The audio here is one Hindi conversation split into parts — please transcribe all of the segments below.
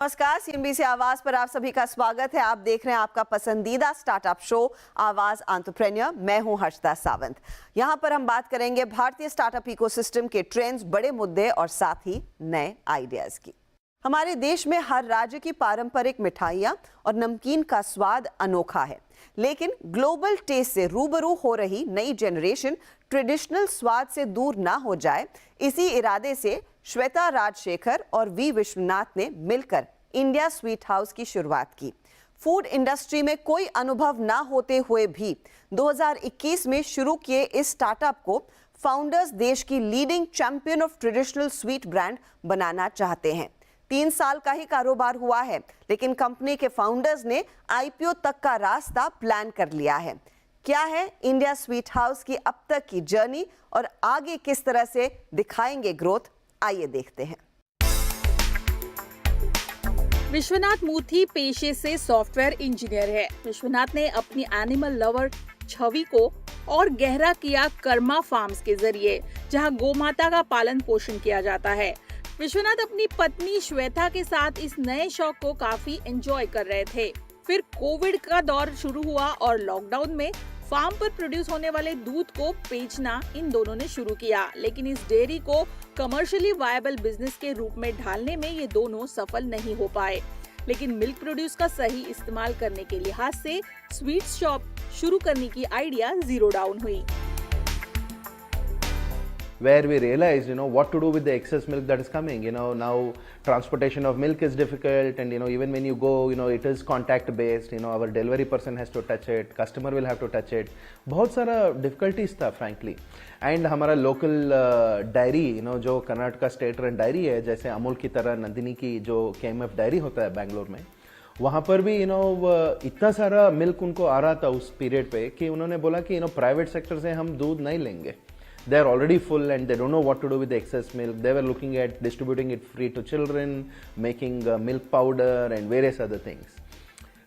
नमस्कार, सीएनबीसी आवाज पर आप सभी का स्वागत है। आप देख रहे हैं आपका पसंदीदा स्टार्टअप शो आवाज एंटरप्रेन्योर। मैं हूं हर्षदा सावंत। यहां पर हम बात करेंगे भारतीय स्टार्टअप इकोसिस्टम के ट्रेंड्स, बड़े मुद्दे और साथ ही नए आइडियाज की। हमारे देश में हर राज्य की पारंपरिक मिठाइयां और नमकीन का स्वाद अनोखा है, लेकिन ग्लोबल टेस्ट से रूबरू हो रही नई जनरेशन ट्रेडिशनल स्वाद से दूर ना हो जाए, इसी इरादे से श्वेता राजशेखर और वी विश्वनाथ ने मिलकर इंडिया स्वीट हाउस की शुरुआत की। फूड इंडस्ट्री में कोई अनुभव ना होते हुए भी 2021 में शुरू किए इस स्टार्टअप को फाउंडर्स देश की leading champion of traditional sweet brand बनाना चाहते हैं। 3 साल का ही कारोबार हुआ है, लेकिन कंपनी के फाउंडर्स ने आईपीओ तक का रास्ता प्लान कर लिया है। क्या है इंडिया स्वीट हाउस की अब तक की जर्नी और आगे किस तरह से दिखाएंगे ग्रोथ, आइए देखते हैं। विश्वनाथ मूर्ति पेशे से सॉफ्टवेयर इंजीनियर है। विश्वनाथ ने अपनी एनिमल लवर छवि को और गहरा किया कर्मा फार्म्स के जरिए, जहां गोमाता का पालन पोषण किया जाता है। विश्वनाथ अपनी पत्नी श्वेता के साथ इस नए शौक को काफी एंजॉय कर रहे थे। फिर कोविड का दौर शुरू हुआ और लॉकडाउन में फार्म पर प्रोड्यूस होने वाले दूध को बेचना इन दोनों ने शुरू किया, लेकिन इस डेयरी को कमर्शियली वायबल बिजनेस के रूप में ढालने में ये दोनों सफल नहीं हो पाए। लेकिन मिल्क प्रोड्यूस का सही इस्तेमाल करने के लिहाज से स्वीट शॉप शुरू करने की आइडिया जीरो डाउन हुई। Where we realized, what to do with the excess milk that is coming. Now transportation of milk is difficult, and even when you go, it is contact based. Our delivery person has to touch it, customer will have to touch it. बहुत सारा difficulties था frankly. And हमारा local dairy, जो कर्नाटका स्टेट रन डायरी है, जैसे अमूल की तरह नंदिनी की जो KMF डायरी होता है बैंगलोर में, वहाँ पर भी इतना सारा मिल्क उनको आ रहा था उस पीरियड पे कि उन्होंने बोला कि प्राइवेट सेक्टर से हम दूध नहीं लेंगे. They are already full and they don't know what to do with the excess milk. They were looking at distributing it free to children, making milk powder and various other things.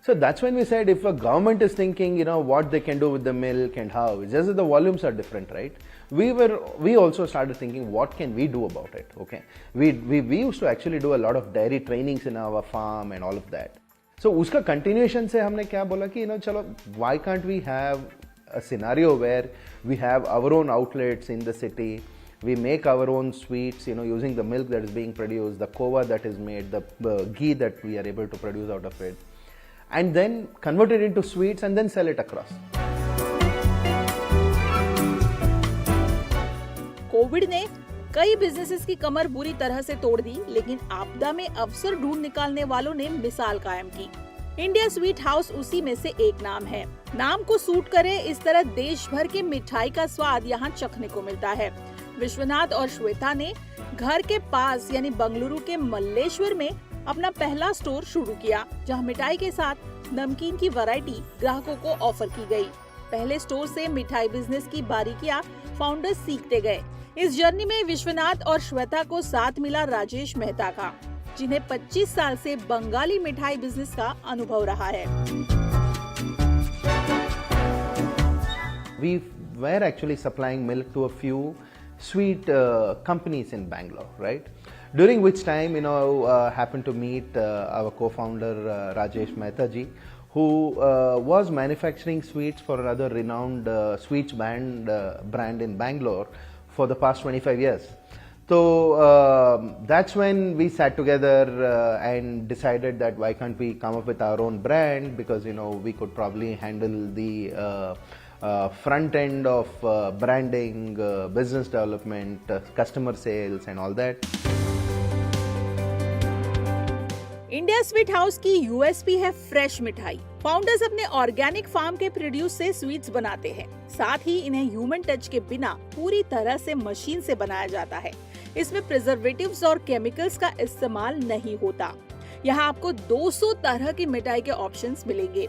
So that's when we said, if a government is thinking, what they can do with the milk and how, it's just that the volumes are different, right? We also started thinking, what can we do about it? Okay, we used to actually do a lot of dairy trainings in our farm and all of that. So uska continuation se humne kya bola ki chalo, why can't we have a scenario where we have our own outlets in the city, we make our own sweets, using the milk that is being produced, the kova that is made, the ghee that we are able to produce out of it, and then convert it into sweets and then sell it across. Covid ने कई बिजनेसेस की कमर बुरी तरह से तोड़ दी, लेकिन आपदा में अवसर ढूंढ निकालने वालों ने मिसाल कायम की। इंडिया स्वीट हाउस उसी में से एक नाम है। नाम को सूट करे इस तरह देश भर के मिठाई का स्वाद यहाँ चखने को मिलता है। विश्वनाथ और श्वेता ने घर के पास यानी बंगलुरु के मल्लेश्वर में अपना पहला स्टोर शुरू किया, जहाँ मिठाई के साथ नमकीन की वैरायटी ग्राहकों को ऑफर की गई। पहले स्टोर से मिठाई बिजनेस की बारीकियां फाउंडर्स सीखते गए। इस जर्नी में विश्वनाथ और श्वेता को साथ मिला राजेश मेहता का, जिन्हें 25 साल से बंगाली मिठाई बिजनेस का अनुभव रहा है। We were actually supplying milk to a few sweet companies in Bangalore, right? During which time, happened to meet our co-founder Rajesh Mehta ji, who was manufacturing sweets for another renowned sweets brand in Bangalore for the past 25 years. So that's when we sat together and decided that why can't we come up with our own brand, because we could probably handle the front end of branding, business development, customer sales and all that. India sweet house की यूएसपी है फ्रेश मिठाई। फाउंडर्स अपने ऑर्गेनिक फार्म के प्रोड्यूस से स्वीट्स बनाते हैं, साथ ही इन्हें ह्यूमन टच के बिना पूरी तरह से मशीन से बनाया जाता है। इसमें प्रिजर्वेटिव्स और केमिकल्स का इस्तेमाल नहीं होता। यहाँ आपको 200 तरह की मिठाई के ऑप्शंस मिलेंगे।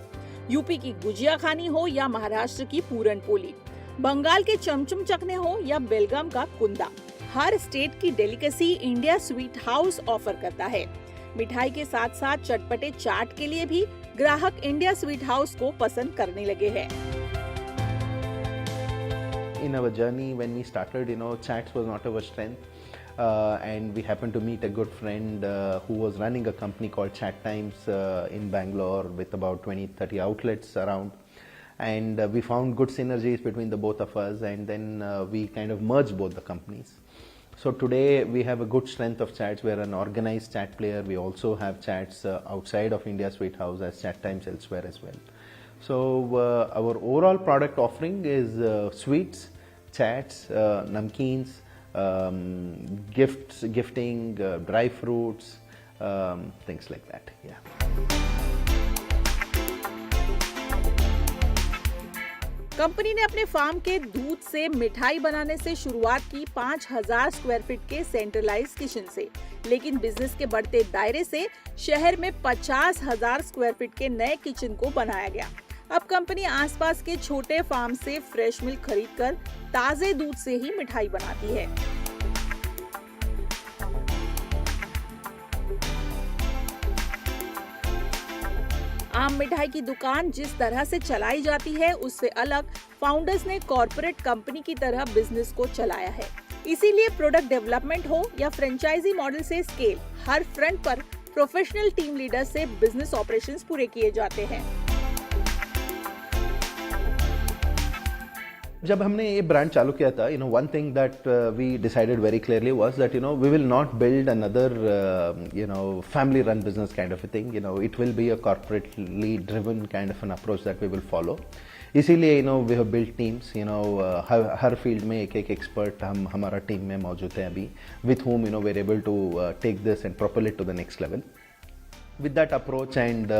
यूपी की गुजिया खानी हो या महाराष्ट्र की पूरन पोली, बंगाल के चमचम चखने हो या बेलगाम का कुंदा, हर स्टेट की delicacy India sweet house offer करता है। मिठाई के साथ साथ चटपटे चाट के लिए भी ग्राहक इंडिया स्वीट हाउस को पसंद करने लगे हैं। In our journey, when we started, chats was not our strength. and we happened to meet a good friend who was running a company called Chat Times in Bangalore with about 20-30 outlets around. And we found good synergies between the both of us, and then we kind of merged both the companies. So today we have a good strength of chats. We are an organized chat player. We also have chats outside of India Sweet House as Chat Times elsewhere as well. So our overall product offering is sweets, chats, namkeens, gifts, gifting, dry fruits, things like that. Yeah. Company ने अपने फार्म के दूध से मिठाई बनाने से शुरुआत की 5000 स्क्वायर फीट के सेंट्रलाइज्ड किचन से, लेकिन बिजनेस के बढ़ते दायरे से शहर में 50,000 स्क्वायर फीट के नए किचन को बनाया गया। अब कंपनी आसपास के छोटे फार्म से फ्रेश मिल्क खरीदकर ताजे दूध से ही मिठाई बनाती है। आम मिठाई की दुकान जिस तरह से चलाई जाती है उससे अलग फाउंडर्स ने कॉर्पोरेट कंपनी की तरह बिजनेस को चलाया है। इसीलिए प्रोडक्ट डेवलपमेंट हो या फ्रेंचाइजी मॉडल से स्केल, हर फ्रंट पर प्रोफेशनल टीम लीडर से बिजनेस ऑपरेशंस पूरे किए जाते हैं। जब हमने ये ब्रांड चालू किया था, one thing that we decided very clearly was that we will not build another family run business kind of a thing. It will be a corporately driven kind of an approach that we will follow. इसीलिए we have built teams. Her field में एक एक्सपर्ट हमारा टीम में मौजूद है अभी, with whom we are able to take this and propel it to the next level. With that approach and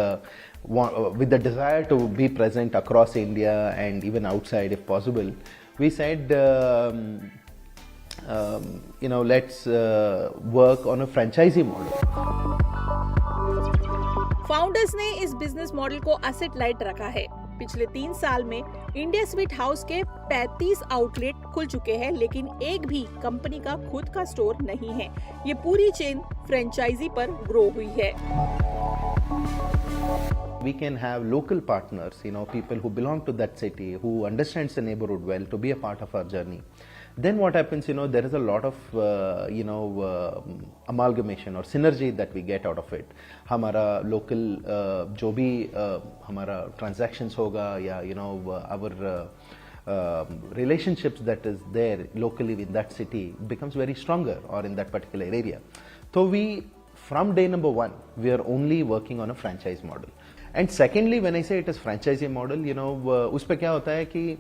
with the desire to be present across India and even outside if possible, we said, let's work on a franchisee model. Founders ने इस बिजनेस मॉडल को एसेट लाइट रखा है। पिछले 3 साल में इंडिया स्वीट हाउस के 35 आउटलेट खुल चुके हैं, लेकिन एक भी कंपनी का खुद का स्टोर नहीं है। ये पूरी चेन फ्रेंचाइजी पर ग्रो हुई है। We can have local partners, people who belong to that city, who understands the neighborhood well, to be a part of our journey. Then what happens, there is a lot of, amalgamation or synergy that we get out of it. हमारा local जो भी हमारा transactions होगा या our relationships that is there locally in that city becomes very stronger or in that particular area. So from day number 1, we are only working on a franchise model. And secondly, when I say it is franchisee model, उस पे क्या होता है कि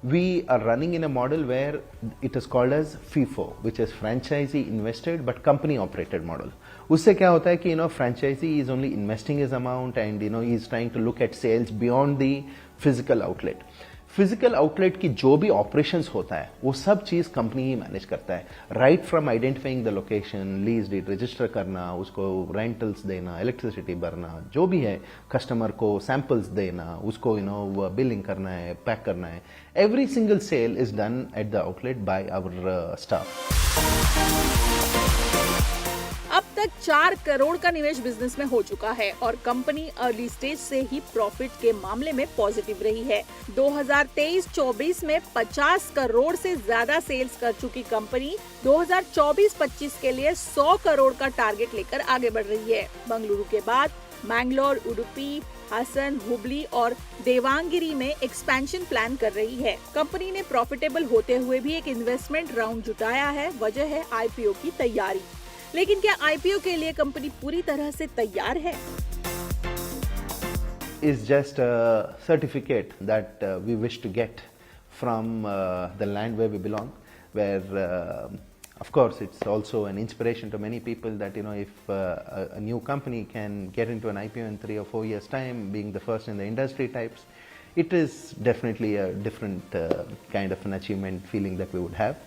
we are running in a model where it is called as FIFO, which is franchisee invested but company operated model. उससे क्या होता है कि franchisee is only investing his amount and he is trying to look at sales beyond the physical outlet. Physical outlet की जो भी ऑपरेशंस होता है वो सब चीज कंपनी ही मैनेज करता है, right from identifying the location, lease deed register करना, उसको रेंटल्स देना, इलेक्ट्रिसिटी भरना, जो भी है, कस्टमर को सैंपल्स देना, उसको बिलिंग करना है, पैक करना है। Every single sale is done at the outlet by our staff. अब तक 4 करोड़ का निवेश बिजनेस में हो चुका है और कंपनी अर्ली स्टेज से ही प्रॉफिट के मामले में पॉजिटिव रही है। 2023-24 में 50 करोड़ से ज्यादा सेल्स कर चुकी कंपनी 2024-25 के लिए 100 करोड़ का टारगेट लेकर आगे बढ़ रही है। बेंगलुरु के बाद मैंगलोर, उडुपी, हासन, हुबली और देवांगिरी में एक्सपेंशन प्लान कर रही है। कंपनी ने प्रॉफिटेबल होते हुए भी एक इन्वेस्टमेंट राउंड जुटाया है। वजह है आईपीओ की तैयारी। लेकिन क्या आईपीओ के लिए कंपनी पूरी तरह से तैयार है? Is just a certificate that we wish to get from the land where we belong, where of course it's also an inspiration to many people that if a new company can get into an IPO in 3 or 4 years time, being the first in the industry types, it is definitely a different kind of an achievement feeling that we would have.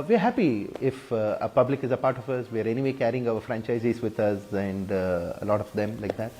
We are happy if a public is a part of us. We are anyway carrying our franchisees with us and a lot of them like that.